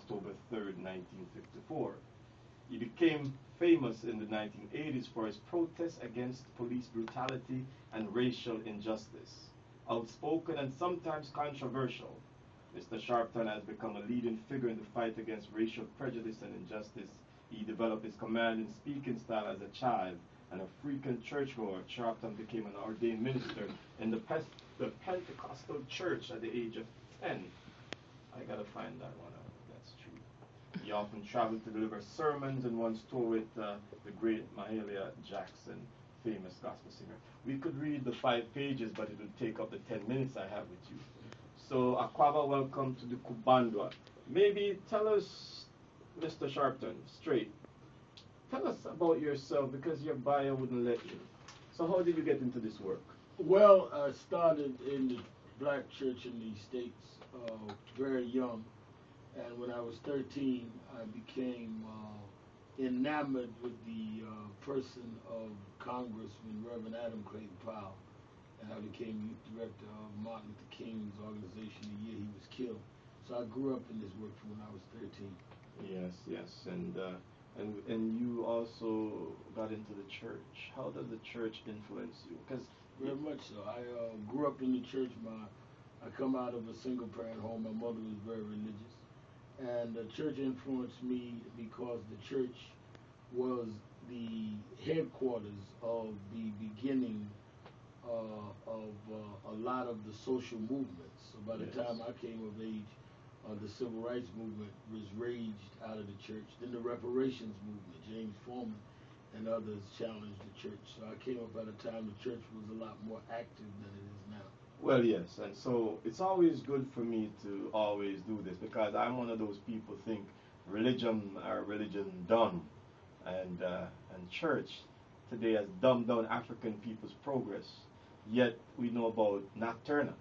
October 3rd, 1954. He became famous in the 1980s for his protests against police brutality and racial injustice. Outspoken and sometimes controversial, Mr. Sharpton has become a leading figure in the fight against racial prejudice and injustice. He developed his commanding speaking style as a child and a frequent churchgoer. Sharpton became an ordained minister in the Pentecostal church at the age of 10. I gotta find that one out. That's true. He often traveled to deliver sermons and once toured with the great Mahalia Jackson, famous gospel singer. We could read the 5 pages, but it would take up the 10 minutes I have with you. So, Akwaba, welcome to the Kubandwa. Maybe tell us, Mr. Sharpton, straight. Tell us about yourself because your bio wouldn't let you. So, how did you get into this work? Well, I started in the black church in the States very young. And when I was 13, I became enamored with the person of Congressman Reverend Adam Clayton Powell. And I became youth director of Martin Luther King's organization the year he was killed. So I grew up in this work from when I was 13. Yes, yes, and you also got into the church. How does the church influence you? Because very much so. I grew up in the church. I come out of a single parent home. My mother was very religious, and the church influenced me because the church was the headquarters of the beginning of a lot of the social movements. So by the time I came of age, the civil rights movement was raged out of the church. Then the reparations movement, James Foreman and others challenged the church. So I came up at a time the church was a lot more active than it is now. Well, yes, and so it's always good for me to always do this because I'm one of those people who think religion dumb, and church today has dumbed down African people's progress. Yet we know about Nocturna.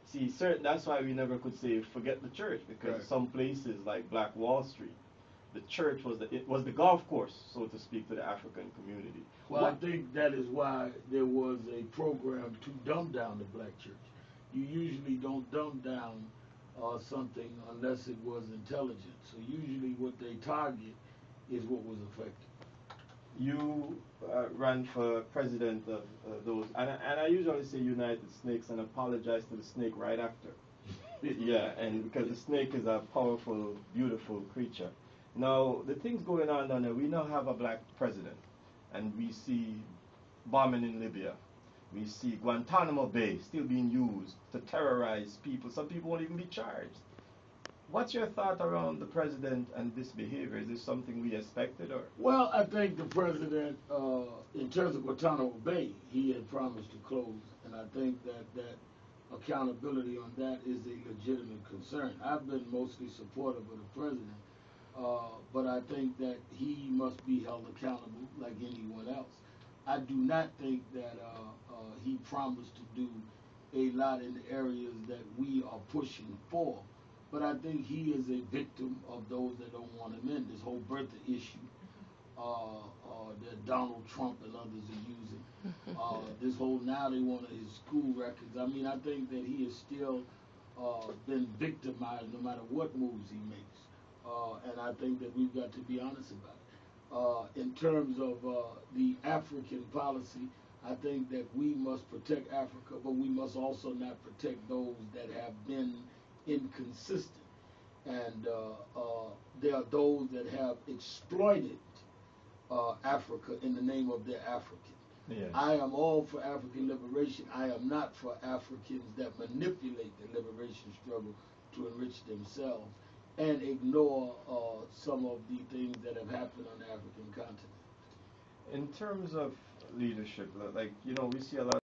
See, that's why we never could say forget the church because some places like Black Wall Street, the church was the golf course, so to speak, to the African community. Well, I think that is why there was a program to dumb down the black church. You usually don't dumb down something unless it was intelligent. So usually what they target is what was effective. You ran for president of those, and I usually say United Snakes and apologize to the snake right after. Yeah, and because the snake is a powerful, beautiful creature. Now, the things going on down there, we now have a black president, and we see bombing in Libya. We see Guantanamo Bay still being used to terrorize people. Some people won't even be charged. What's your thought around the president and this behavior? Is this something we expected, or? Well, I think the president, in terms of Guantanamo Bay, he had promised to close, and I think that accountability on that is a legitimate concern. I've been mostly supportive of the president, but I think that he must be held accountable like anyone else. I do not think that he promised to do a lot in the areas that we are pushing for. But I think he is a victim of those that don't want him in. This whole Bertha issue that Donald Trump and others are using. This whole now they want his school records. I mean, I think that he has still been victimized no matter what moves he makes. And I think that we've got to be honest about it. In terms of the African policy, I think that we must protect Africa, but we must also not protect those that have been inconsistent, and there are those that have exploited Africa in the name of their African. Yes. I am all for African liberation. I am not for Africans that manipulate the liberation struggle to enrich themselves and ignore some of the things that have happened on the African continent. In terms of leadership, like, we see a lot